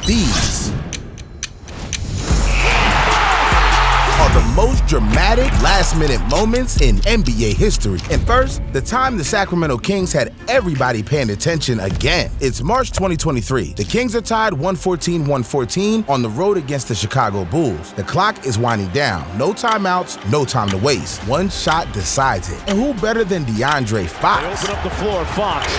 These are the most dramatic last-minute moments in NBA history. And first, the time the Sacramento Kings had everybody paying attention again. It's March 2023. The Kings are tied 114-114 on the road against the Chicago Bulls. The clock is winding down. No timeouts, no time to waste. One shot decides it. And who better than DeAndre Fox? They open up the floor. Fox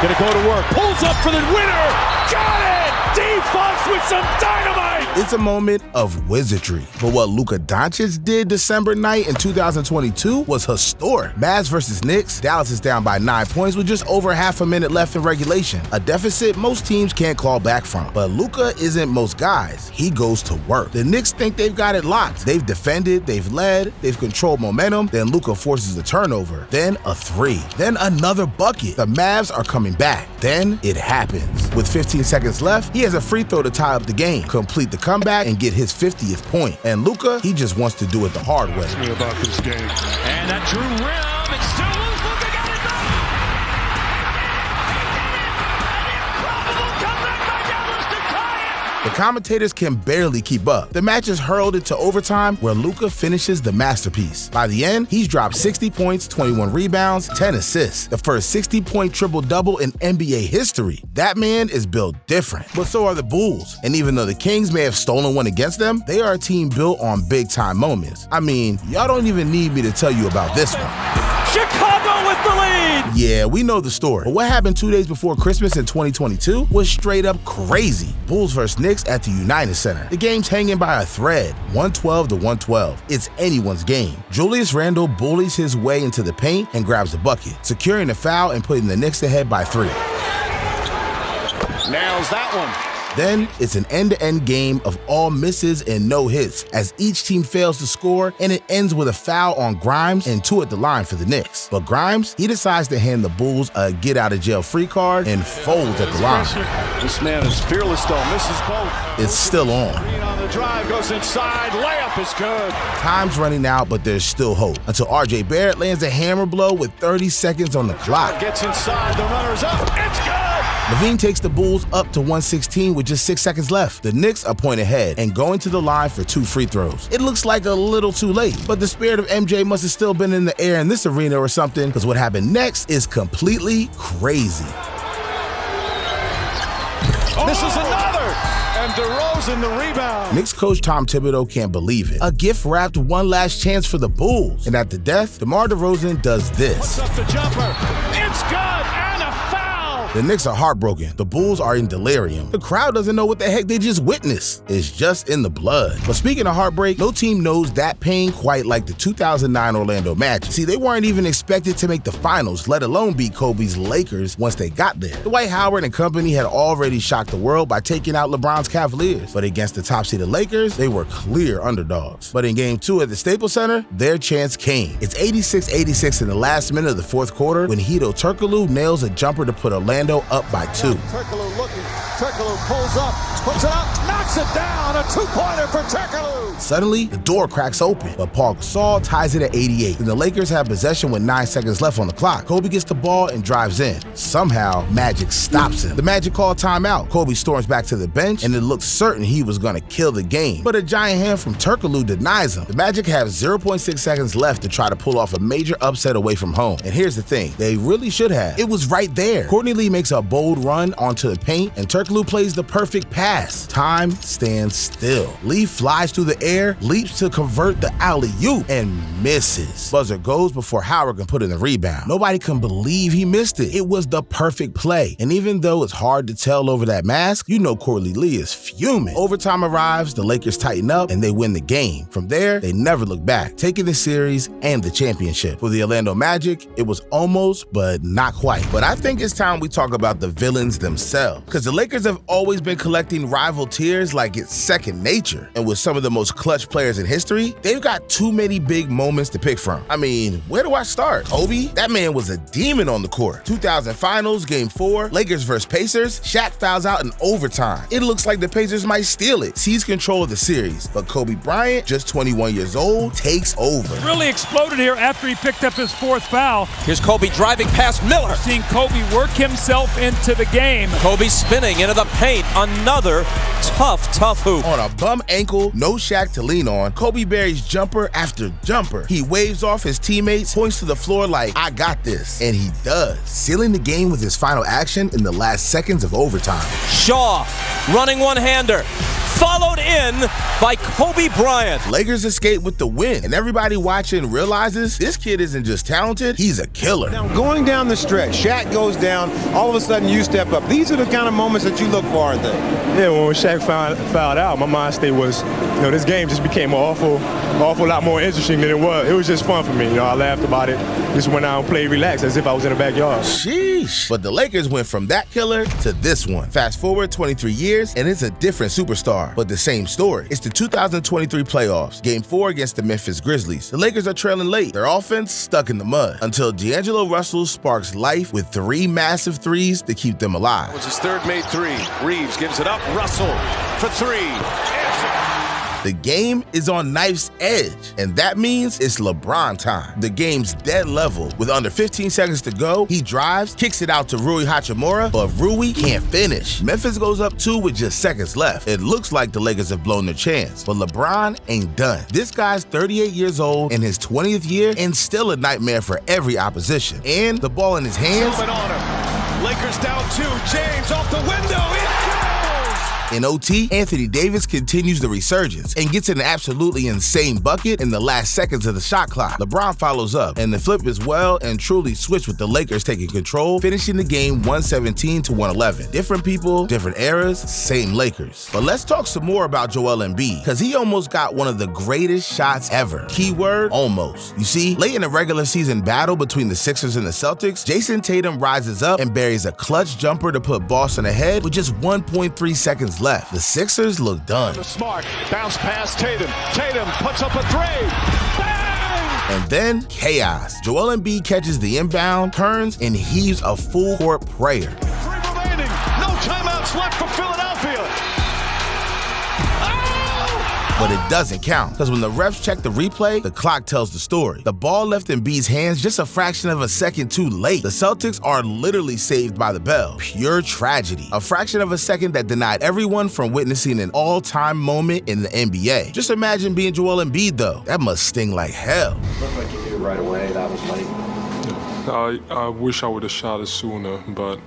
gonna go to work. Pulls up for the winner. Got it! D. Fox with some dynamite! It's a moment of wizardry. But what Luka Doncic did December night in 2022 was historic. Mavs versus Knicks, Dallas is down by 9 points with just over half a minute left in regulation. A deficit most teams can't claw back from. But Luka isn't most guys. He goes to work. The Knicks think they've got it locked. They've defended, they've led, they've controlled momentum. Then Luka forces a turnover. Then a three. Then another bucket. The Mavs are coming back. Then it happens. With 15 seconds left, he has a free throw to tie up the game, complete the comeback, and get his 50th point. And Luka, he just wants to do it the hard way. Tell me about this game. And that Drew rim, it's still loose. Luka got it back. Improbable comeback by Dallas to tie it. The commentators can barely keep up. The match is hurled into overtime where Luka finishes the masterpiece. By the end, he's dropped 60 points, 21 rebounds, 10 assists. The first 60-point triple-double in NBA history. That man is built different. But so are the Bulls. And even though the Kings may have stolen one against them, they are a team built on big-time moments. I mean, y'all don't even need me to tell you about this one. Chicago with the lead! Yeah, we know the story. But what happened 2 days before Christmas in 2022 was straight up crazy. Bulls vs. Knicks at the United Center. The game's hanging by a thread, 112-112. It's anyone's game. Julius Randle bullies his way into the paint and grabs the bucket, securing the foul and putting the Knicks ahead by 3. Nails that one. Then it's an end-to-end game of all misses and no hits as each team fails to score, and it ends with a foul on Grimes and 2 at the line for the Knicks. But Grimes, he decides to hand the Bulls a get-out-of-jail-free card and folds at the line. This man is fearless though, misses both. It's still on. Green on the drive, goes inside, layup is good. Time's running out, but there's still hope until RJ Barrett lands a hammer blow with 30 seconds on the clock. Gets inside, the runner's up, it's good! Levine takes the Bulls up to 116 with just 6 seconds left. The Knicks are point ahead and going to the line for 2 free throws. It looks like a little too late, but the spirit of MJ must have still been in the air in this arena or something, because what happened next is completely crazy. This is another! And DeRozan the rebound. Knicks coach Tom Thibodeau can't believe it. A gift-wrapped one last chance for the Bulls. And at the death, DeMar DeRozan does this. Puts up the jumper. It's good, and a foul! The Knicks are heartbroken. The Bulls are in delirium. The crowd doesn't know what the heck they just witnessed. It's just in the blood. But speaking of heartbreak, no team knows that pain quite like the 2009 Orlando Magic. See, they weren't even expected to make the finals, let alone beat Kobe's Lakers once they got there. Dwight Howard and company had already shocked the world by taking out LeBron's Cavaliers. But against the top-seeded Lakers, they were clear underdogs. But in Game 2 at the Staples Center, their chance came. It's 86-86 in the last minute of the fourth quarter when Hedo Turkoglu nails a jumper to put Orlando up by 2. Turkoglu looking. Turkoglu pulls up, puts it up, knocks it down. A two-pointer for Turkoglu. Suddenly, the door cracks open, but Paul Gasol ties it at 88. And the Lakers have possession with 9 seconds left on the clock. Kobe gets the ball and drives in. Somehow, Magic stops him. The Magic call timeout. Kobe storms back to the bench, and it looks certain he was going to kill the game. But a giant hand from Turkoglu denies him. The Magic have 0.6 seconds left to try to pull off a major upset away from home. And here's the thing, they really should have. It was right there. Courtney Lee makes a bold run onto the paint, and Turkoglu plays the perfect pass. Time stands still. Lee flies through the air, leaps to convert the alley-oop, and misses. Buzzer goes before Howard can put in the rebound. Nobody can believe he missed it. It was the perfect play. And even though it's hard to tell over that mask, you know Courtney Lee is fuming. Overtime arrives, the Lakers tighten up, and they win the game. From there, they never look back, taking the series and the championship. For the Orlando Magic, it was almost, but not quite. But I think it's time we talk about the villains themselves, because the Lakers have always been collecting rival tears like it's second nature. And with some of the most clutch players in history, they've got too many big moments to pick from. I mean, where do I start? Kobe? That man was a demon on the court. 2000 Finals, Game 4, Lakers vs. Pacers, Shaq fouls out in overtime. It looks like the Pacers might steal it, seize control of the series, but Kobe Bryant, just 21 years old, takes over. Really exploded here after he picked up his 4th foul. Here's Kobe driving past Miller. Seeing Kobe work himself into the game. Kobe spinning into the paint. Another tough hoop. On a bum ankle, no Shaq to lean on, Kobe buries jumper after jumper. He waves off his teammates, points to the floor like, I got this. And he does, sealing the game with his final action in the last seconds of overtime. Shaw, running one-hander, followed in by Kobe Bryant. Lakers escape with the win, and everybody watching realizes this kid isn't just talented, he's a killer. Now, going down the stretch, Shaq goes down, all of a sudden you step up. These are the kind of moments that you look for, aren't they? Yeah, when Shaq fouled out, my mind state was, this game just became an awful lot more interesting than it was. It was just fun for me. I laughed about it, just went out and played relaxed as if I was in the backyard. Sheesh. But the Lakers went from that killer to this one. Fast forward 23 years, and it's a different superstar, but the same story. It's the 2023 playoffs, Game 4 against the Memphis Grizzlies. The Lakers are trailing late, their offense stuck in the mud, until D'Angelo Russell sparks life with 3 massive threes to keep them alive. That was his third made three. Reeves gives it up. Russell for 3. The game is on knife's edge, and that means it's LeBron time. The game's dead level. With under 15 seconds to go, he drives, kicks it out to Rui Hachimura, but Rui can't finish. Memphis goes up 2 with just seconds left. It looks like the Lakers have blown their chance, but LeBron ain't done. This guy's 38 years old in his 20th year and still a nightmare for every opposition. And the ball in his hands. Lakers down 2. James off the window. In OT, Anthony Davis continues the resurgence and gets an absolutely insane bucket in the last seconds of the shot clock. LeBron follows up, and the flip is well and truly switched with the Lakers taking control, finishing the game 117-111. Different people, different eras, same Lakers. But let's talk some more about Joel Embiid, because he almost got one of the greatest shots ever. Keyword, almost. You see, late in a regular season battle between the Sixers and the Celtics, Jason Tatum rises up and buries a clutch jumper to put Boston ahead with just 1.3 seconds left. The Sixers look done. Smart bounce past Tatum. Tatum puts up a 3. Bang! And then chaos. Joel Embiid catches the inbound, turns, and heaves a full court prayer. 3 remaining. No timeouts left for Philadelphia. But it doesn't count, because when the refs check the replay, the clock tells the story. The ball left Embiid's hands just a fraction of a second too late. The Celtics are literally saved by the bell. Pure tragedy. A fraction of a second that denied everyone from witnessing an all-time moment in the NBA. Just imagine being Joel Embiid, though. That must sting like hell. Looked like you knew right away that was late. I wish I would have shot it sooner, but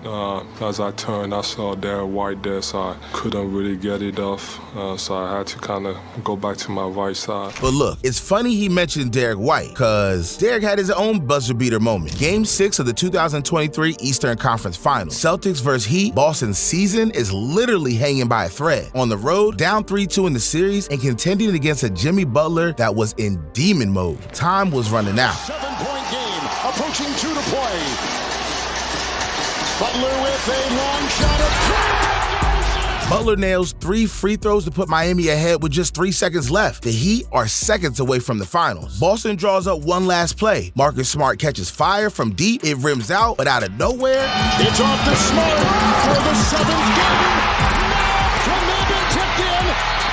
as I turned, I saw Derek White there, so I couldn't really get it off, so I had to kind of go back to my right side. But look, it's funny he mentioned Derek White, because Derek had his own buzzer beater moment. Game 6 of the 2023 Eastern Conference Finals. Celtics vs. Heat, Boston's season is literally hanging by a thread. On the road, down 3-2 in the series, and contending against a Jimmy Butler that was in demon mode. Time was running out. 7-point game. Approaching 2 to play. Butler with a long shot of 3. Butler nails 3 free throws to put Miami ahead with just 3 seconds left. The Heat are seconds away from the finals. Boston draws up one last play. Marcus Smart catches fire from deep. It rims out, but out of nowhere, It's off to Smart for the 7th game. From there been tipped in,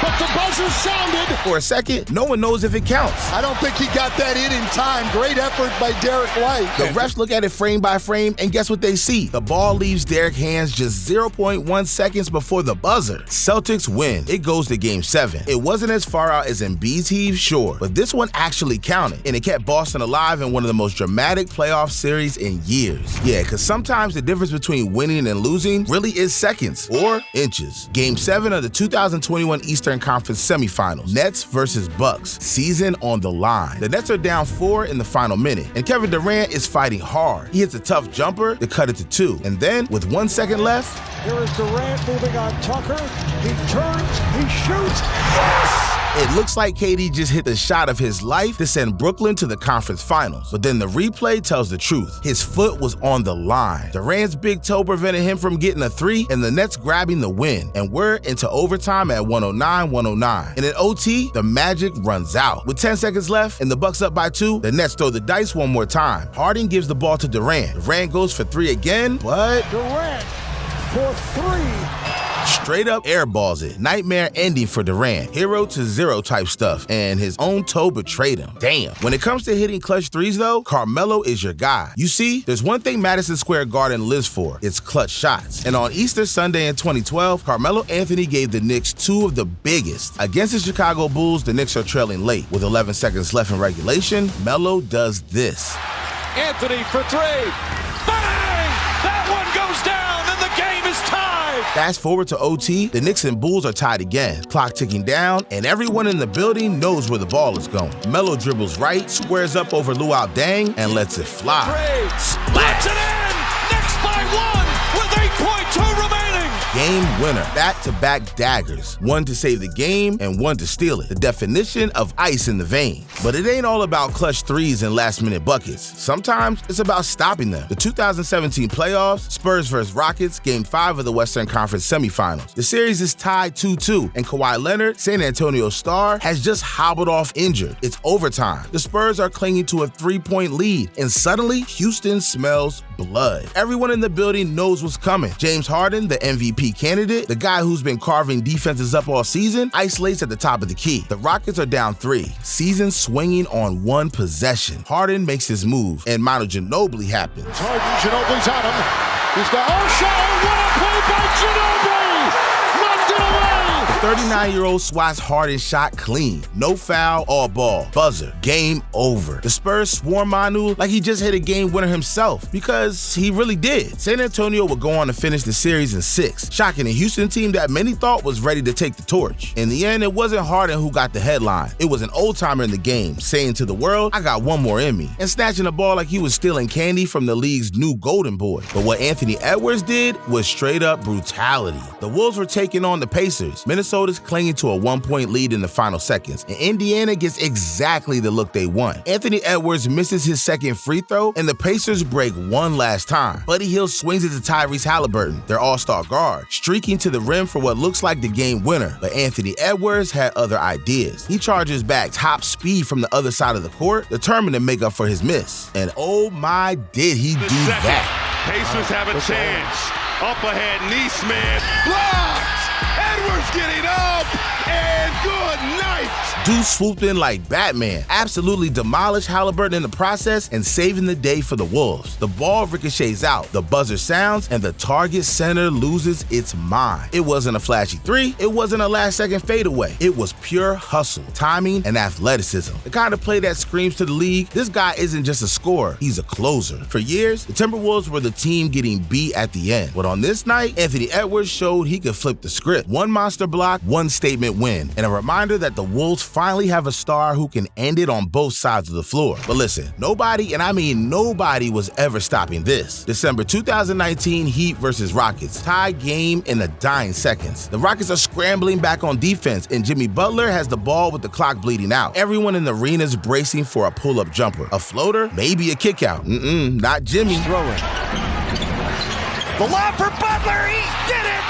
but the buzzer sounded. for a second, no one knows if it counts. I don't think he got that in time. Great effort by Derek White. The refs look at it frame by frame, and guess what they see? The ball leaves Derek's hands just 0.1 seconds before the buzzer. Celtics win. It goes to Game 7. It wasn't as far out as Embiid's heave, sure, but this one actually counted, and it kept Boston alive in one of the most dramatic playoff series in years. Yeah, because sometimes the difference between winning and losing really is seconds or inches. Game 7 of the 2021 Eastern Conference semifinals. Nets versus Bucks. Season on the line. The Nets are down 4 in the final minute, and Kevin Durant is fighting hard. He hits a tough jumper to cut it to 2. And then, with 1 second left, here is Durant moving on Tucker. He turns, he shoots. Yes! It looks like KD just hit the shot of his life to send Brooklyn to the conference finals. But then the replay tells the truth. His foot was on the line. Durant's big toe prevented him from getting a 3, and the Nets grabbing the win. And we're into overtime at 109-109. And in OT, the magic runs out. With 10 seconds left and the Bucks up by 2, the Nets throw the dice one more time. Harden gives the ball to Durant. Durant goes for 3 again, but Durant for 3. straight up airballs it. Nightmare ending for Durant. Hero to zero type stuff, and his own toe betrayed him. Damn. When it comes to hitting clutch threes though, Carmelo is your guy. You see, there's one thing Madison Square Garden lives for. It's clutch shots. And on Easter Sunday in 2012, Carmelo Anthony gave the Knicks two of the biggest. Against the Chicago Bulls, the Knicks are trailing late. With 11 seconds left in regulation, Melo does this. Anthony for three. Bang! That one goes down, and the game is tied. Fast forward to OT, the Knicks and Bulls are tied again. Clock ticking down, and everyone in the building knows where the ball is going. Melo dribbles right, squares up over Luol Deng, and lets it fly. Splats it in! Knicks by one with 8.2 remaining. Game winner. Back-to-back daggers. One to save the game and one to steal it. The definition of ice in the vein. But it ain't all about clutch threes and last-minute buckets. Sometimes it's about stopping them. The 2017 playoffs, Spurs vs. Rockets, Game 5 of the Western Conference semifinals. The series is tied 2-2, and Kawhi Leonard, San Antonio star, has just hobbled off injured. It's overtime. The Spurs are clinging to a 3-point lead, and suddenly, Houston smells blood. Everyone in the building knows what's coming. James Harden, the MVP candidate, the guy who's been carving defenses up all season, isolates at the top of the key. The Rockets are down 3. Season swinging on one possession. Harden makes his move, and Manu Ginobili happens. Harden, Ginobili's on him. He's got what a play by Ginobili! Knocked it away! The 39-year-old swats Harden's shot clean. No foul, all ball. Buzzer. Game over. The Spurs swarm Manu like he just hit a game winner himself, because he really did. San Antonio would go on to finish the series in 6, shocking a Houston team that many thought was ready to take the torch. In the end, it wasn't Harden who got the headline. It was an old-timer in the game, saying to the world, I got one more in me, and snatching the ball like he was stealing candy from the league's new golden boy. But what Anthony Edwards did was straight-up brutality. The Wolves were taking on the Pacers. Minnesota's clinging to a 1-point lead in the final seconds, and Indiana gets exactly the look they want. Anthony Edwards misses his second free throw, and the Pacers break one last time. Buddy Hield swings it to Tyrese Halliburton, their all-star guard, streaking to the rim for what looks like the game winner. But Anthony Edwards had other ideas. He charges back top speed from the other side of the court, determined to make up for his miss. And oh my, did he do that. Pacers have a chance. Up ahead, Neesmith. Blocked! Edwards getting up, and good night! Dude swooped in like Batman, absolutely demolished Halliburton in the process, and saving the day for the Wolves. The ball ricochets out, the buzzer sounds, and the target center loses its mind. It wasn't a flashy three, it wasn't a last-second fadeaway. It was pure hustle, timing, and athleticism. The kind of play that screams to the league, this guy isn't just a scorer, he's a closer. For years, the Timberwolves were the team getting beat at the end. But on this night, Anthony Edwards showed he could flip the script. One monster block, one statement win, and a reminder that the Wolves finally have a star who can end it on both sides of the floor. But listen, nobody, and I mean nobody, was ever stopping this. December 2019 Heat versus Rockets. Tie game in the dying seconds. The Rockets are scrambling back on defense, and Jimmy Butler has the ball with the clock bleeding out. Everyone in the arena is bracing for a pull-up jumper. A floater? Maybe a kick-out. Not Jimmy. Throwing. The lob for Butler, he did it!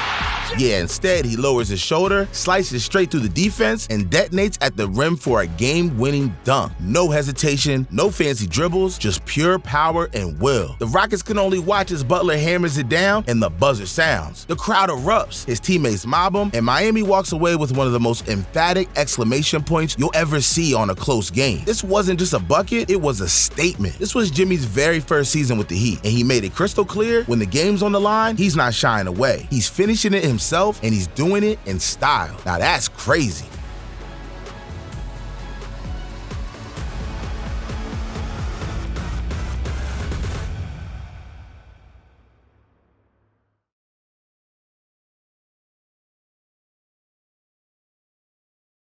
Yeah, instead, he lowers his shoulder, slices straight through the defense, and detonates at the rim for a game-winning dunk. No hesitation, no fancy dribbles, just pure power and will. The Rockets can only watch as Butler hammers it down, and the buzzer sounds. The crowd erupts, his teammates mob him, and Miami walks away with one of the most emphatic exclamation points you'll ever see on a close game. This wasn't just a bucket, it was a statement. This was Jimmy's very first season with the Heat, and he made it crystal clear, when the game's on the line, he's not shying away. He's finishing it himself, and he's doing it in style. Now that's crazy.